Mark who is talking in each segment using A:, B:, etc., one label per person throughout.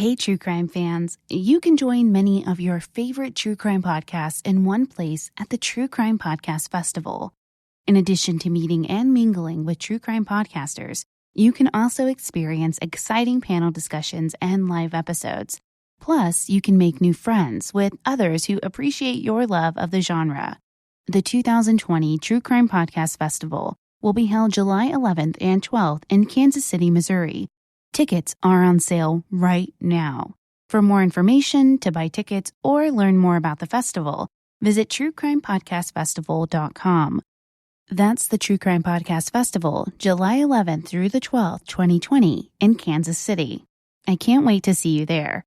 A: Hey, true crime fans. You can join many of your favorite true crime podcasts in one place at the True Crime Podcast Festival. In addition to meeting and mingling with true crime podcasters, you can also experience exciting panel discussions and live episodes. Plus, you can make new friends with others who appreciate your love of the genre. The 2020 True Crime Podcast Festival will be held July 11th and 12th in Kansas City, Missouri. Tickets are on sale right now. For more information, to buy tickets, or learn more about the festival, visit truecrimepodcastfestival.com. That's the True Crime Podcast Festival, July 11th through the 12th, 2020, in Kansas City. I can't wait to see you there.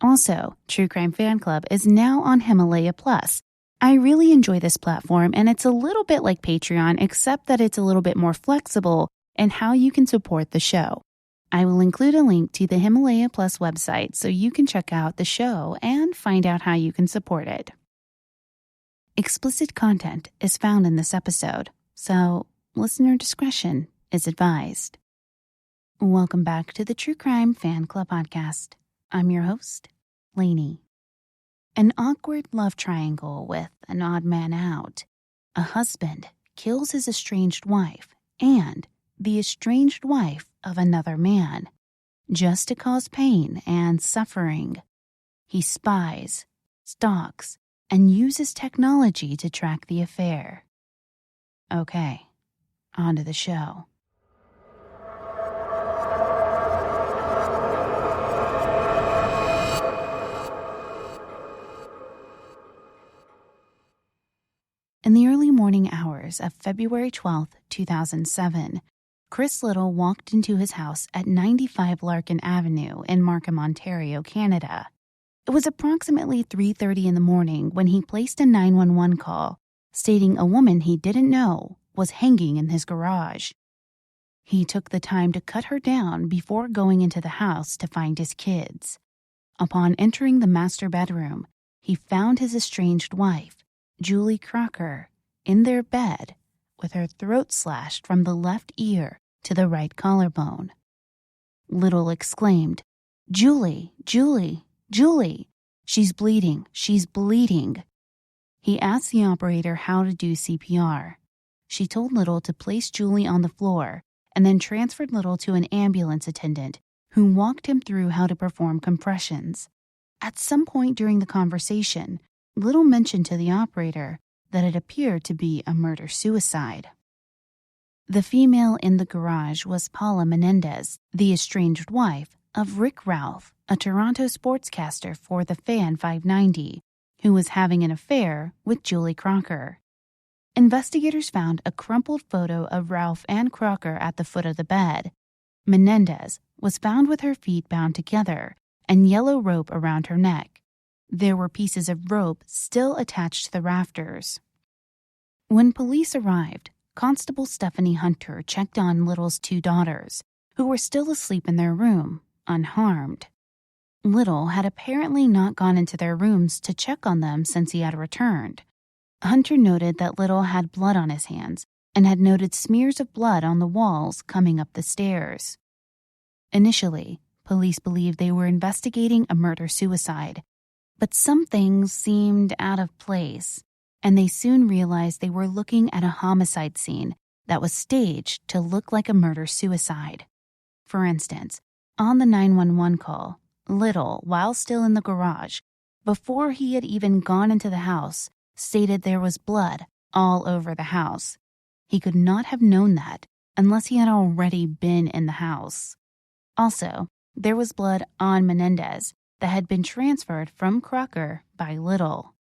A: Also, True Crime Fan Club is now on Himalaya Plus. I really enjoy this platform, and it's a little bit like Patreon, except that it's a little bit more flexible in how you can support the show. I will include a link to the Himalaya Plus website so you can check out the show and find out how you can support it. Explicit content is found in this episode, so listener discretion is advised. Welcome back to the True Crime Fan Club podcast. I'm your host, Lainey. An awkward love triangle with an odd man out. A husband kills his estranged wife and the estranged wife of another man, just to cause pain and suffering. He spies, stalks, and uses technology to track the affair. Okay, on to the show. In the early morning hours of February 12th, 2007, Chris Little walked into his house at 95 Larkin Avenue in Markham, Ontario, Canada. It was approximately 3:30 in the morning when he placed a 911 call stating a woman he didn't know was hanging in his garage. He took the time to cut her down before going into the house to find his kids. Upon entering the master bedroom, he found his estranged wife, Julie Crocker, in their bed with her throat slashed from the left ear to the right collarbone. Little exclaimed, "Julie, Julie, Julie, she's bleeding, she's bleeding." He asked the operator how to do CPR. She told Little to place Julie on the floor and then transferred Little to an ambulance attendant who walked him through how to perform compressions. At some point during the conversation, Little mentioned to the operator that it appeared to be a murder-suicide. The female in the garage was Paula Menendez, the estranged wife of Rick Ralph, a Toronto sportscaster for the Fan 590, who was having an affair with Julie Crocker. Investigators found a crumpled photo of Ralph and Crocker at the foot of the bed. Menendez was found with her feet bound together and yellow rope around her neck. There were pieces of rope still attached to the rafters. When police arrived, Constable Stephanie Hunter checked on Little's two daughters, who were still asleep in their room, unharmed. Little had apparently not gone into their rooms to check on them since he had returned. Hunter noted that Little had blood on his hands and had noted smears of blood on the walls coming up the stairs. Initially, police believed they were investigating a murder-suicide, but some things seemed out of place, and they soon realized they were looking at a homicide scene that was staged to look like a murder-suicide. For instance, on the 911 call, Little, while still in the garage, before he had even gone into the house, stated there was blood all over the house. He could not have known that unless he had already been in the house. Also, there was blood on Menendez that had been transferred from Crocker by Little.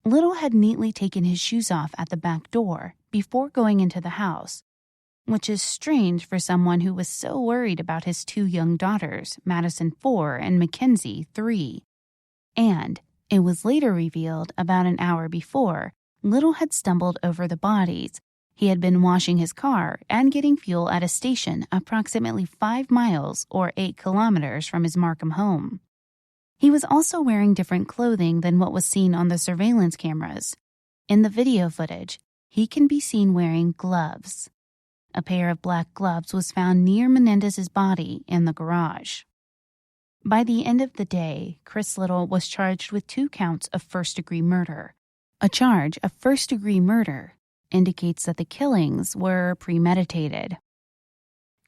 A: Little had neatly taken his shoes off at the back door before going into the house, which is strange for someone who was so worried about his two young daughters, Madison 4 and Mackenzie 3. And it was later revealed about an hour before, Little had stumbled over the bodies. He had been washing his car and getting fuel at a station approximately 5 miles or 8 kilometers from his Markham home. He was also wearing different clothing than what was seen on the surveillance cameras. In the video footage, he can be seen wearing gloves. A pair of black gloves was found near Menendez's body in the garage. By the end of the day, Chris Little was charged with 2 counts of first-degree murder. A charge of first-degree murder indicates that the killings were premeditated.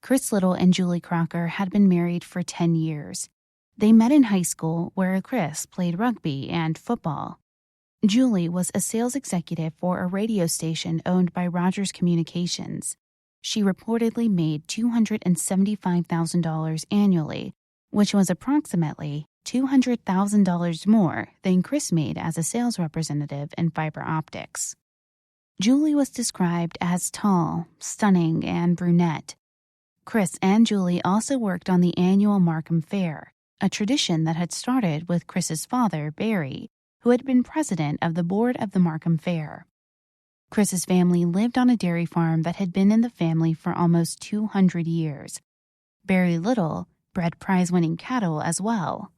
A: Chris Little and Julie Crocker had been married for 10 years. They met in high school, where Chris played rugby and football. Julie was a sales executive for a radio station owned by Rogers Communications. She reportedly made $275,000 annually, which was approximately $200,000 more than Chris made as a sales representative in fiber optics. Julie was described as tall, stunning, and brunette. Chris and Julie also worked on the annual Markham Fair, a tradition that had started with Chris's father, Barry, who had been president of the board of the Markham Fair. Chris's family lived on a dairy farm that had been in the family for almost 200 years. Barry Little bred prize-winning cattle as well.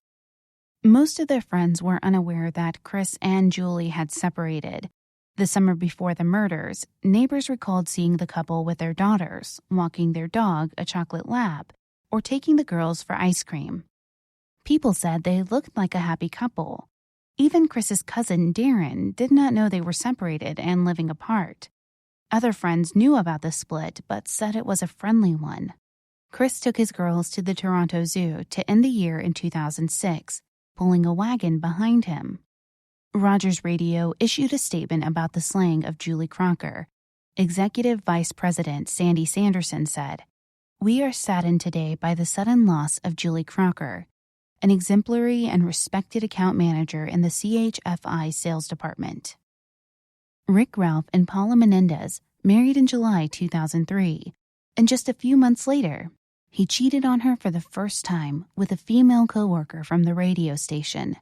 A: Most of their friends were unaware that Chris and Julie had separated. The summer before the murders, neighbors recalled seeing the couple with their daughters, walking their dog, a chocolate lab, or taking the girls for ice cream. People said they looked like a happy couple. Even Chris's cousin, Darren, did not know they were separated and living apart. Other friends knew about the split, but said it was a friendly one. Chris took his girls to the Toronto Zoo to end the year in 2006, pulling a wagon behind him. Rogers Radio issued a statement about the slaying of Julie Crocker. Executive Vice President Sandy Sanderson said, "We are saddened today by the sudden loss of Julie Crocker, an exemplary and respected account manager in the CHFI sales department." Rick Ralph and Paula Menendez married in July 2003, and just a few months later, he cheated on her for the first time with a female coworker from the radio station.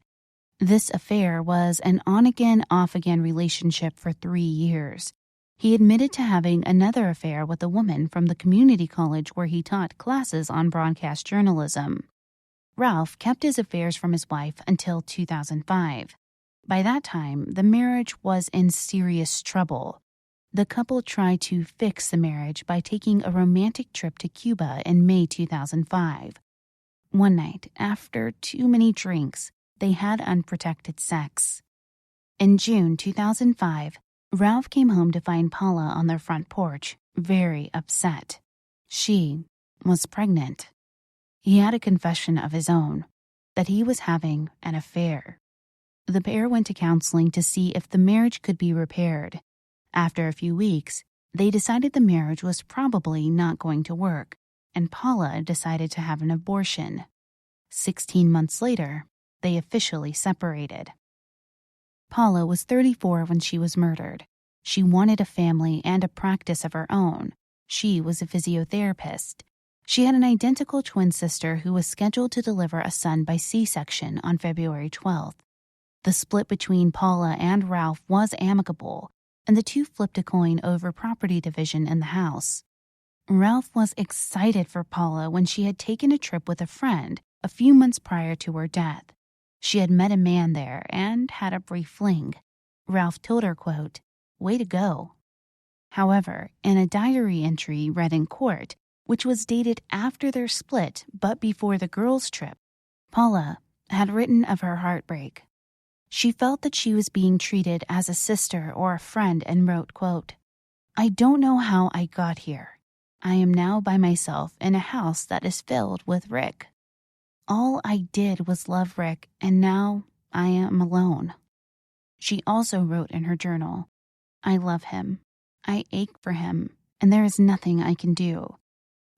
A: This affair was an on-again, off-again relationship for 3 years. He admitted to having another affair with a woman from the community college where he taught classes on broadcast journalism. Ralph kept his affairs from his wife until 2005. By that time, the marriage was in serious trouble. The couple tried to fix the marriage by taking a romantic trip to Cuba in May 2005. One night, after too many drinks, they had unprotected sex. In June 2005, Ralph came home to find Paula on their front porch, very upset. She was pregnant. He had a confession of his own, that he was having an affair. The pair went to counseling to see if the marriage could be repaired. After a few weeks, they decided the marriage was probably not going to work, and Paula decided to have an abortion. 16 months later, they officially separated. Paula was 34 when she was murdered. She wanted a family and a practice of her own. She was a physiotherapist. She had an identical twin sister who was scheduled to deliver a son by C-section on February 12th. The split between Paula and Ralph was amicable, and the two flipped a coin over property division in the house. Ralph was excited for Paula when she had taken a trip with a friend a few months prior to her death. She had met a man there and had a brief fling. Ralph told her, quote, "Way to go." However, in a diary entry read in court, which was dated after their split but before the girls' trip, Paula had written of her heartbreak. She felt that she was being treated as a sister or a friend and wrote, quote, "I don't know how I got here. I am now by myself in a house that is filled with Rick. All I did was love Rick, and now I am alone." She also wrote in her journal, "I love him. I ache for him, and there is nothing I can do.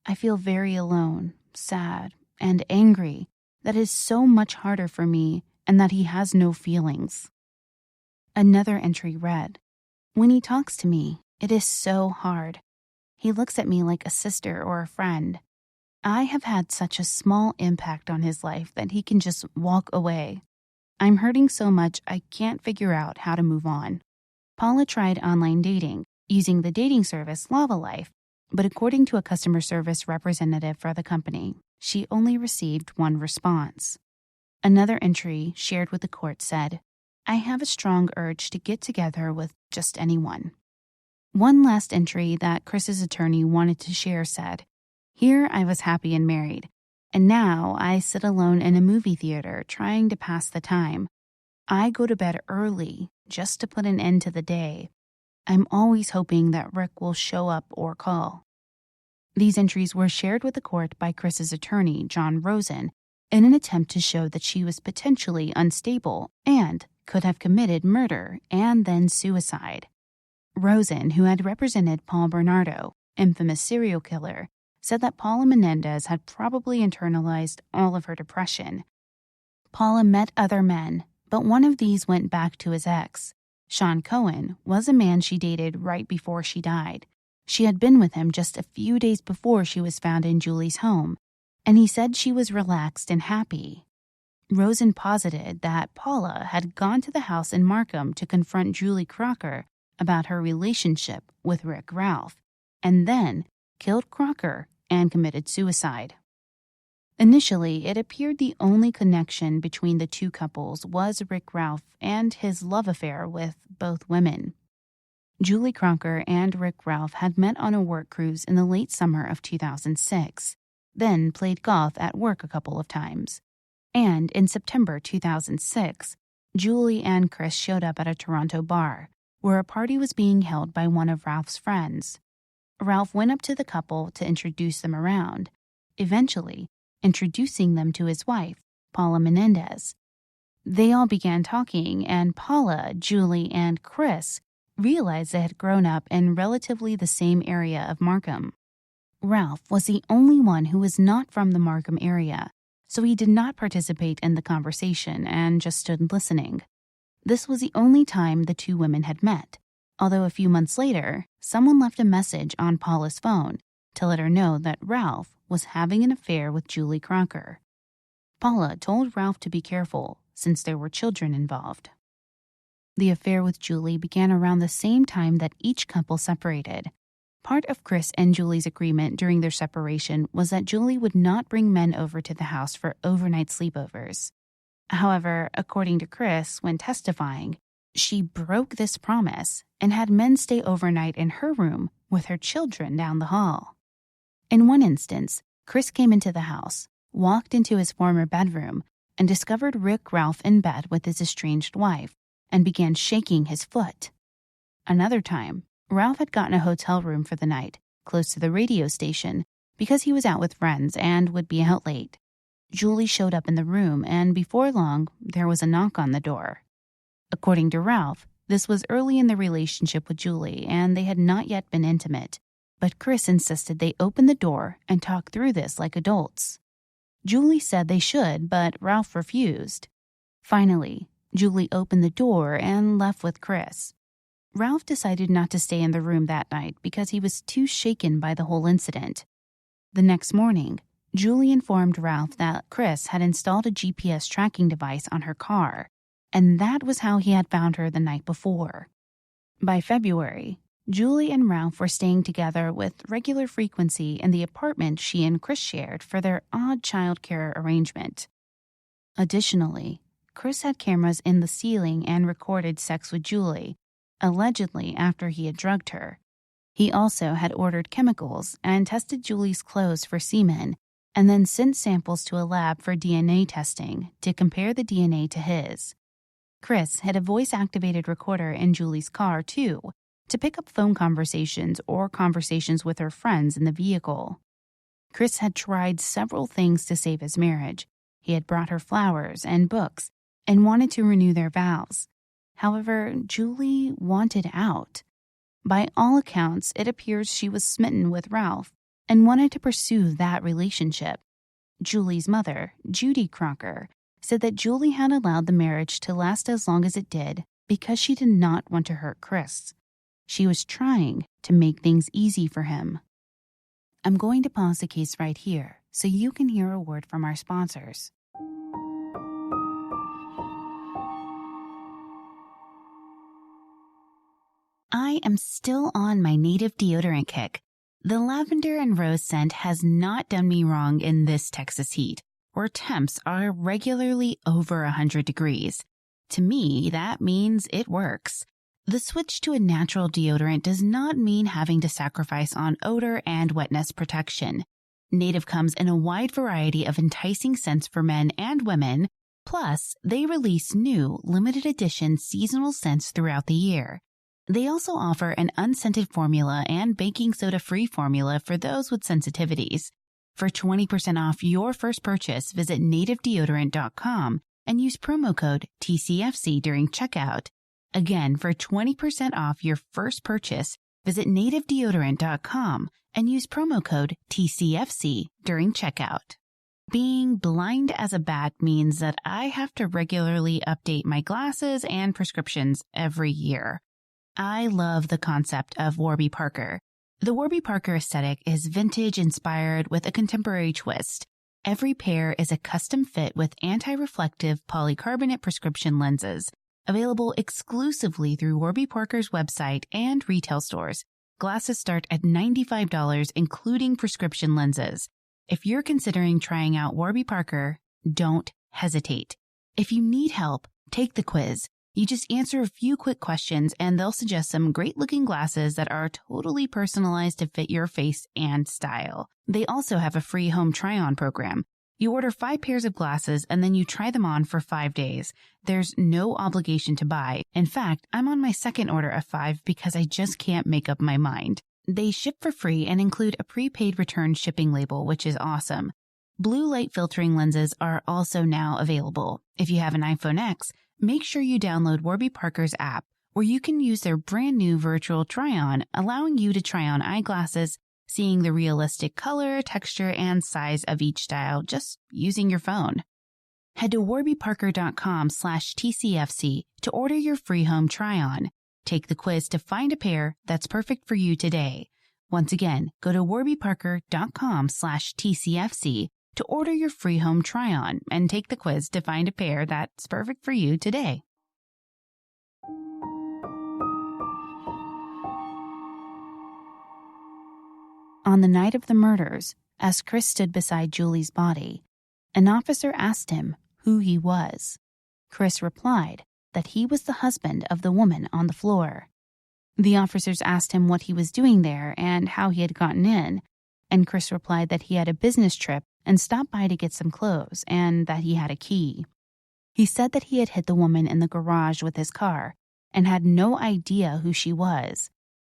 A: I feel very alone, sad, and angry that it is so much harder for me and that he has no feelings." Another entry read, "When he talks to me, it is so hard. He looks at me like a sister or a friend. I have had such a small impact on his life that he can just walk away. I'm hurting so much I can't figure out how to move on." Paula tried online dating using the dating service Lava Life, but according to a customer service representative for the company, she only received one response. Another entry shared with the court said, "I have a strong urge to get together with just anyone." One last entry that Chris's attorney wanted to share said, "Here I was happy and married, And now I sit alone in a movie theater trying to pass the time. I go to bed early just to put an end to the day. I'm always hoping that Rick will show up or call. These entries were shared with the court by Chris's attorney, John Rosen, in an attempt to show that she was potentially unstable and could have committed murder and then suicide. Rosen, who had represented Paul Bernardo, infamous serial killer, said that Paula Menendez had probably internalized all of her depression. Paula met other men, but one of these went back to his ex. Sean Cohen was a man she dated right before she died. She had been with him just a few days before she was found in Julie's home, and he said she was relaxed and happy. Rosen posited that Paula had gone to the house in Markham to confront Julie Crocker about her relationship with Rick Ralph, and then killed Crocker and committed suicide. Initially, it appeared the only connection between the two couples was Rick Ralph and his love affair with both women. Julie Crocker and Rick Ralph had met on a work cruise in the late summer of 2006, then played golf at work a couple of times. And in September 2006, Julie and Chris showed up at a Toronto bar, where a party was being held by one of Ralph's friends. Ralph went up to the couple to introduce them around, eventually introducing them to his wife, Paula Menendez. They all began talking, and Paula, Julie, and Chris realized they had grown up in relatively the same area of Markham. Ralph was the only one who was not from the Markham area, so he did not participate in the conversation and just stood listening. This was the only time the two women had met, although a few months later, someone left a message on Paula's phone to let her know that Ralph was having an affair with Julie Crocker. Paula told Ralph to be careful since there were children involved. The affair with Julie began around the same time that each couple separated. Part of Chris and Julie's agreement during their separation was that Julie would not bring men over to the house for overnight sleepovers. However, according to Chris, when testifying, she broke this promise and had men stay overnight in her room with her children down the hall. In one instance, Chris came into the house, walked into his former bedroom, and discovered Rick Ralph in bed with his estranged wife, and began shaking his foot. Another time, Ralph had gotten a hotel room for the night, close to the radio station, because he was out with friends and would be out late. Julie showed up in the room, and before long, there was a knock on the door. According to Ralph, this was early in the relationship with Julie, and they had not yet been intimate, but Chris insisted they open the door and talk through this like adults. Julie said they should, but Ralph refused. Finally, Julie opened the door and left with Chris. Ralph decided not to stay in the room that night because he was too shaken by the whole incident. The next morning, Julie informed Ralph that Chris had installed a GPS tracking device on her car, and that was how he had found her the night before. By February, Julie and Ralph were staying together with regular frequency in the apartment she and Chris shared for their odd childcare arrangement. Additionally, Chris had cameras in the ceiling and recorded sex with Julie, allegedly after he had drugged her. He also had ordered chemicals and tested Julie's clothes for semen, and then sent samples to a lab for DNA testing to compare the DNA to his. Chris had a voice-activated recorder in Julie's car, too, to pick up phone conversations or conversations with her friends in the vehicle. Chris had tried several things to save his marriage. He had brought her flowers and books and wanted to renew their vows. However, Julie wanted out. By all accounts, it appears she was smitten with Ralph and wanted to pursue that relationship. Julie's mother, Judy Crocker, said that Julie had allowed the marriage to last as long as it did because she did not want to hurt Chris. She was trying to make things easy for him. I'm going to pause the case right here so you can hear a word from our sponsors. I am still on my native deodorant kick. The lavender and rose scent has not done me wrong in this Texas heat, where temps are regularly over 100 degrees. To me, that means it works. The switch to a natural deodorant does not mean having to sacrifice on odor and wetness protection. Native comes in a wide variety of enticing scents for men and women. Plus, they release new, limited edition seasonal scents throughout the year. They also offer an unscented formula and baking soda-free formula for those with sensitivities. For 20% off your first purchase, visit nativedeodorant.com and use promo code TCFC during checkout. Again, for 20% off your first purchase, visit nativedeodorant.com and use promo code TCFC during checkout. Being blind as a bat means that I have to regularly update my glasses and prescriptions every year. I love the concept of Warby Parker. The Warby Parker aesthetic is vintage-inspired with a contemporary twist. Every pair is a custom fit with anti-reflective polycarbonate prescription lenses, available exclusively through Warby Parker's website and retail stores. Glasses start at $95, including prescription lenses. If you're considering trying out Warby Parker, don't hesitate. If you need help, take the quiz. You just answer a few quick questions and they'll suggest some great-looking glasses that are totally personalized to fit your face and style. They also have a free home try-on program. You order 5 pairs of glasses and then you try them on for 5 days. There's no obligation to buy. In fact, I'm on my second order of 5 because I just can't make up my mind. They ship for free and include a prepaid return shipping label, which is awesome. Blue light filtering lenses are also now available. If you have an iPhone X, make sure you download Warby Parker's app, where you can use their brand new virtual try-on, allowing you to try on eyeglasses, seeing the realistic color, texture, and size of each style just using your phone. Head to warbyparker.com/TCFC to order your free home try-on. Take the quiz to find a pair that's perfect for you today. Once again, go to warbyparker.com/TCFC to order your free home try-on and take the quiz to find a pair that's perfect for you today. On the night of the murders, as Chris stood beside Julie's body, an officer asked him who he was. Chris replied that he was the husband of the woman on the floor. The officers asked him what he was doing there and how he had gotten in, and Chris replied that he had a business trip and stopped by to get some clothes and that he had a key. He said that he had hit the woman in the garage with his car and had no idea who she was.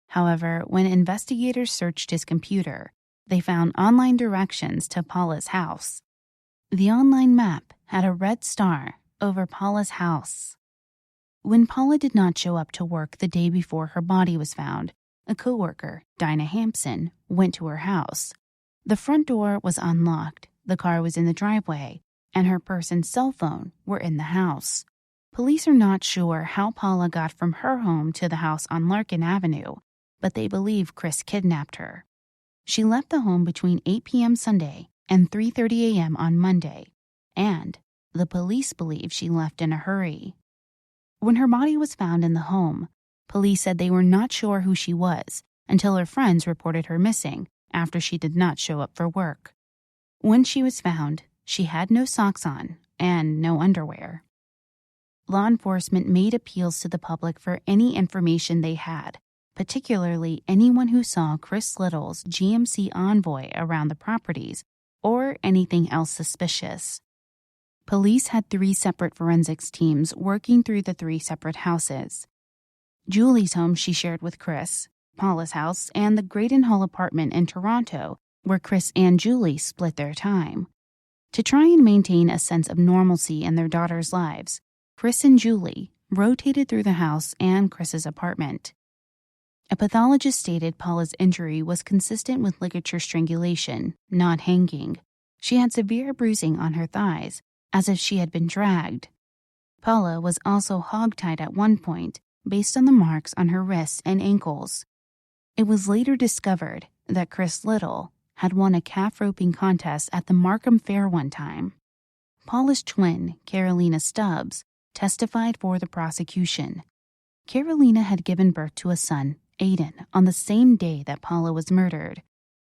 A: However, when investigators searched his computer, they found online directions to Paula's house. The online map had a red star over Paula's house. When Paula did not show up to work the day before her body was found, a coworker, Dinah Hampson, went to her house. The front door was unlocked, the car was in the driveway, and her purse and cell phone were in the house. Police are not sure how Paula got from her home to the house on Larkin Avenue, but they believe Chris kidnapped her. She left the home between 8 p.m. Sunday and 3:30 a.m. on Monday, and the police believe she left in a hurry. When her body was found in the home, police said they were not sure who she was until her friends reported her missing after she did not show up for work. When she was found, she had no socks on and no underwear. Law enforcement made appeals to the public for any information they had, particularly anyone who saw Chris Little's GMC Envoy around the properties or anything else suspicious. Police had 3 separate forensics teams working through the 3 separate houses. Julie's home she shared with Chris, Paula's house, and the Graydon Hall apartment in Toronto, where Chris and Julie split their time. To try and maintain a sense of normalcy in their daughters' lives, Chris and Julie rotated through the house and Chris's apartment. A pathologist stated Paula's injury was consistent with ligature strangulation, not hanging. She had severe bruising on her thighs, as if she had been dragged. Paula was also hogtied at one point, based on the marks on her wrists and ankles. It was later discovered that Chris Little had won a calf roping contest at the Markham Fair one time. Paula's twin, Carolina Stubbs, testified for the prosecution. Carolina had given birth to a son, Aiden, on the same day that Paula was murdered.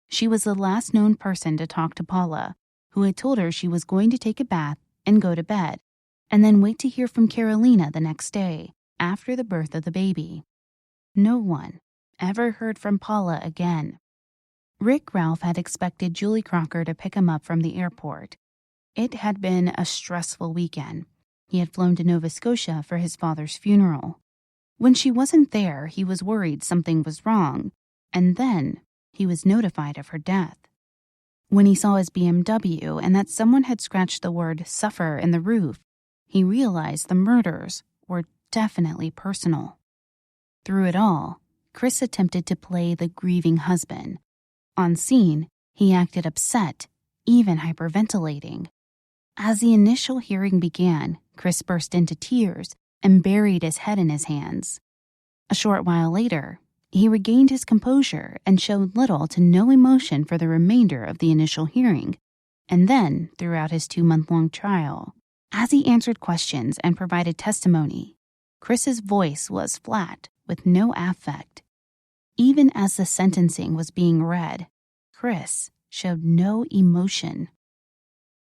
A: She was the last known person to talk to Paula, who had told her she was going to take a bath and go to bed, and then wait to hear from Carolina the next day, after the birth of the baby. No one ever heard from Paula again. Rick Ralph had expected Julie Crocker to pick him up from the airport. It had been a stressful weekend. He had flown to Nova Scotia for his father's funeral. When she wasn't there, he was worried something was wrong, and then he was notified of her death. When he saw his BMW and that someone had scratched the word "suffer" in the roof, he realized the murders were definitely personal. Through it all, Chris attempted to play the grieving husband. On scene, he acted upset, even hyperventilating. As the initial hearing began, Chris burst into tears and buried his head in his hands. A short while later, he regained his composure and showed little to no emotion for the remainder of the initial hearing, and then throughout his 2-month-long trial. As he answered questions and provided testimony, Chris's voice was flat with no affect. Even as the sentencing was being read, Chris showed no emotion.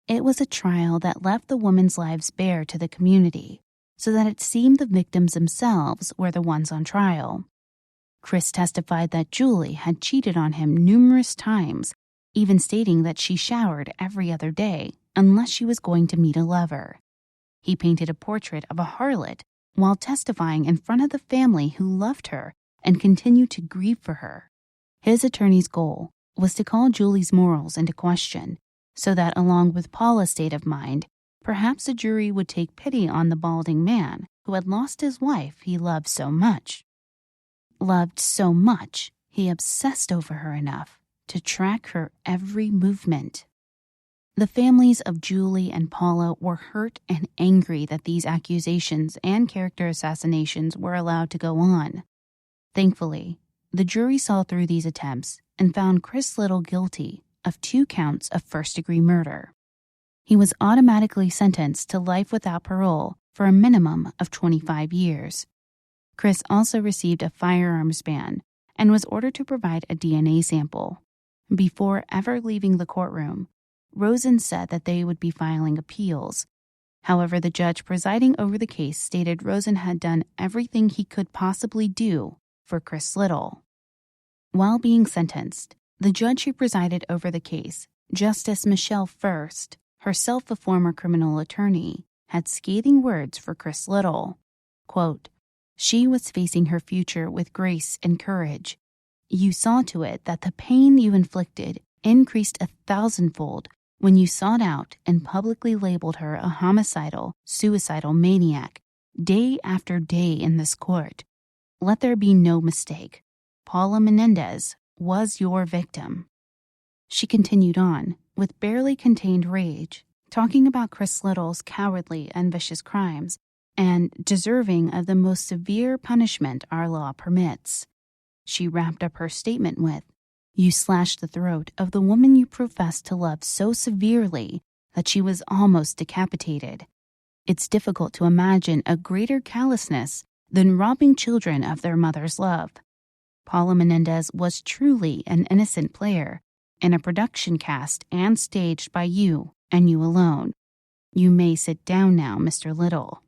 A: It was a trial that left the women's lives bare to the community, so that it seemed the victims themselves were the ones on trial. Chris testified that Julie had cheated on him numerous times, even stating that she showered every other day unless she was going to meet a lover. He painted a portrait of a harlot while testifying in front of the family who loved her and continued to grieve for her. His attorney's goal was to call Julie's morals into question, so that along with Paula's state of mind, perhaps a jury would take pity on the balding man who had lost his wife he loved so much. Loved so much, he obsessed over her enough to track her every movement. The families of Julie and Paula were hurt and angry that these accusations and character assassinations were allowed to go on. Thankfully, the jury saw through these attempts and found Chris Little guilty of 2 counts of first-degree murder. He was automatically sentenced to life without parole for a minimum of 25 years. Chris also received a firearms ban and was ordered to provide a DNA sample. Before ever leaving the courtroom, Rosen said that they would be filing appeals. However, the judge presiding over the case stated Rosen had done everything he could possibly do for Chris Little. While being sentenced, the judge who presided over the case, Justice Michelle First, herself a former criminal attorney, had scathing words for Chris Little. Quote, "She was facing her future with grace and courage. You saw to it that the pain you inflicted increased 1,000-fold when you sought out and publicly labeled her a homicidal, suicidal maniac day after day in this court. Let there be no mistake. Paula Menendez was your victim." She continued on, with barely contained rage, talking about Chris Little's cowardly and vicious crimes, and deserving of the most severe punishment our law permits. She wrapped up her statement with, "You slashed the throat of the woman you professed to love so severely that she was almost decapitated. It's difficult to imagine a greater callousness than robbing children of their mother's love. Paula Menendez was truly an innocent player in a production cast and staged by you and you alone. You may sit down now, Mr. Little."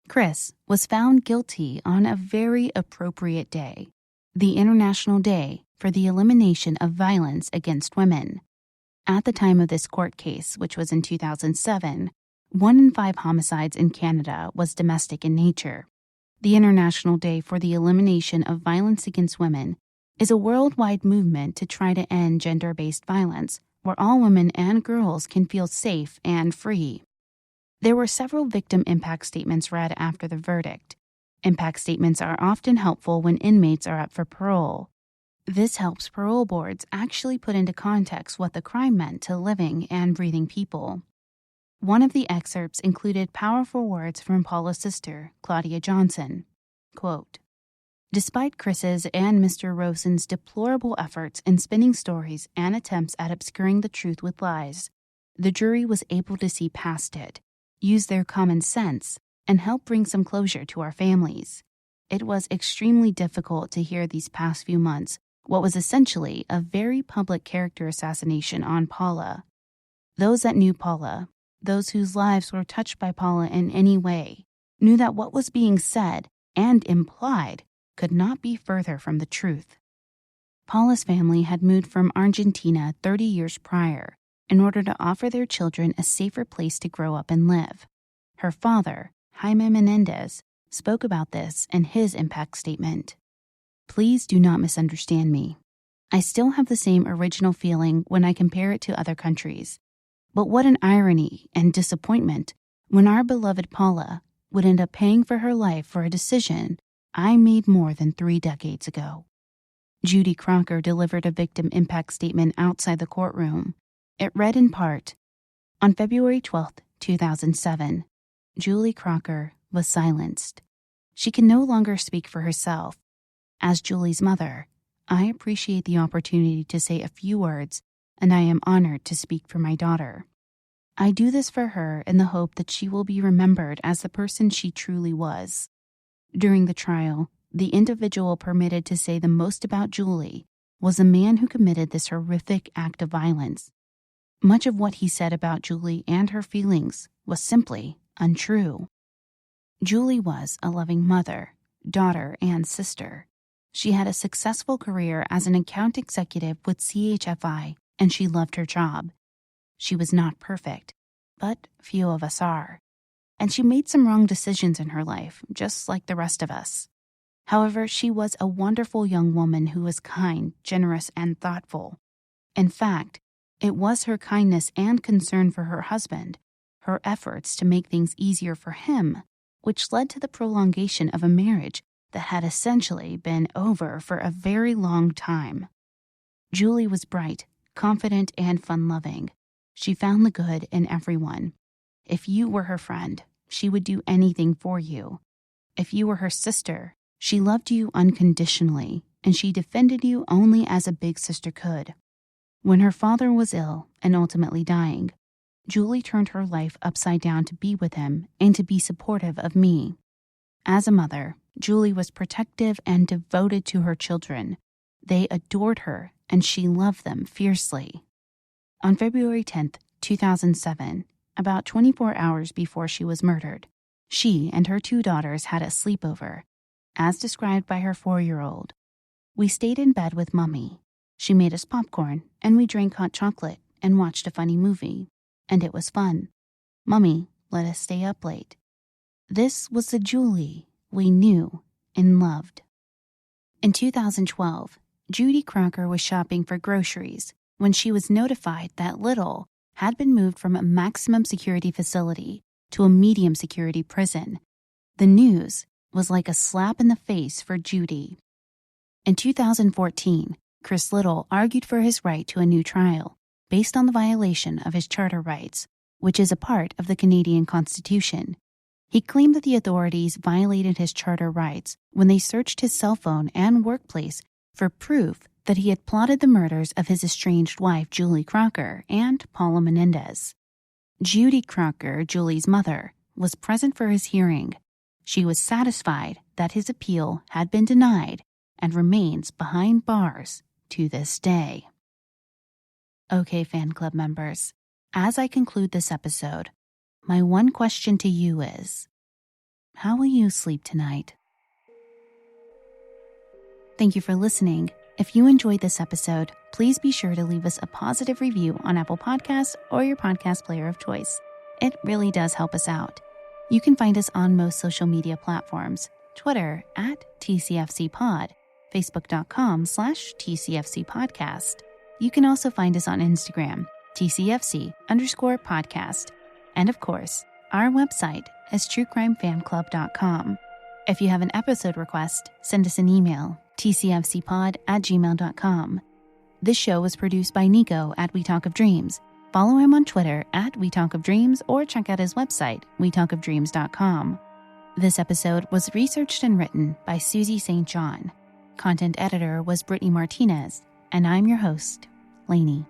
A: Chris was found guilty on a very appropriate day, the International Day for the Elimination of Violence Against Women. At the time of this court case, which was in 2007, 1 in 5 homicides in Canada was domestic in nature. The International Day for the Elimination of Violence Against Women is a worldwide movement to try to end gender-based violence, where all women and girls can feel safe and free. There were several victim impact statements read after the verdict. Impact statements are often helpful when inmates are up for parole. This helps parole boards actually put into context what the crime meant to living and breathing people. One of the excerpts included powerful words from Paula's sister, Claudia Johnson. Quote, "Despite Chris's and Mr. Rosen's deplorable efforts in spinning stories and attempts at obscuring the truth with lies, the jury was able to see past it, use their common sense, and help bring some closure to our families. It was extremely difficult to hear these past few months what was essentially a very public character assassination on Paula. Those that knew Paula, those whose lives were touched by Paula in any way, knew that what was being said and implied could not be further from the truth." Paula's family had moved from Argentina 30 years prior in order to offer their children a safer place to grow up and live. Her father, Jaime Menendez, spoke about this in his impact statement. "Please do not misunderstand me. I still have the same original feeling when I compare it to other countries. But what an irony and disappointment when our beloved Paula would end up paying for her life for a decision I made more than 3 decades ago." Judy Crocker delivered a victim impact statement outside the courtroom. It read in part, "On February 12, 2007, Julie Crocker was silenced. She can no longer speak for herself. As Julie's mother, I appreciate the opportunity to say a few words, and I am honored to speak for my daughter. I do this for her in the hope that she will be remembered as the person she truly was." During the trial, the individual permitted to say the most about Julie was the man who committed this horrific act of violence. Much of what he said about Julie and her feelings was simply untrue. Julie was a loving mother, daughter, and sister. She had a successful career as an account executive with CHFI, and she loved her job. She was not perfect, but few of us are. And she made some wrong decisions in her life, just like the rest of us. However, she was a wonderful young woman who was kind, generous, and thoughtful. In fact, it was her kindness and concern for her husband, her efforts to make things easier for him, which led to the prolongation of a marriage that had essentially been over for a very long time. Julie was bright, confident, and fun-loving. She found the good in everyone. If you were her friend, she would do anything for you. If you were her sister, she loved you unconditionally, and she defended you only as a big sister could. When her father was ill and ultimately dying, Julie turned her life upside down to be with him and to be supportive of me. As a mother, Julie was protective and devoted to her children. They adored her, and she loved them fiercely. On February 10, 2007, about 24 hours before she was murdered, she and her 2 daughters had a sleepover, as described by her 4-year-old. "We stayed in bed with Mommy. She made us popcorn, and we drank hot chocolate and watched a funny movie, and it was fun. Mommy let us stay up late." This was the Julie we knew and loved. In 2012, Judy Crocker was shopping for groceries when she was notified that Little had been moved from a maximum security facility to a medium security prison. The news was like a slap in the face for Judy. In 2014, Chris Little argued for his right to a new trial based on the violation of his charter rights, which is a part of the Canadian Constitution. He claimed that the authorities violated his charter rights when they searched his cell phone and workplace for proof that he had plotted the murders of his estranged wife, Julie Crocker, and Paula Menendez. Judy Crocker, Julie's mother, was present for his hearing. She was satisfied that his appeal had been denied and remains behind bars to this day. Okay, fan club members, as I conclude this episode, my one question to you is, how will you sleep tonight? Thank you for listening. If you enjoyed this episode, please be sure to leave us a positive review on Apple Podcasts or your podcast player of choice. It really does help us out. You can find us on most social media platforms, Twitter @TCFCPod, Facebook.com/TCFCPodcast. You can also find us on Instagram, TCFC_podcast. And of course, our website is truecrimefanclub.com. If you have an episode request, send us an email, tcfcpod@gmail.com. This show was produced by Nico at We Talk of Dreams. Follow him on Twitter We Talk of Dreams or check out his website, wetalkofdreams.com. This episode was researched and written by Susie St. John. Content editor was Brittany Martinez, and I'm your host, Lainey.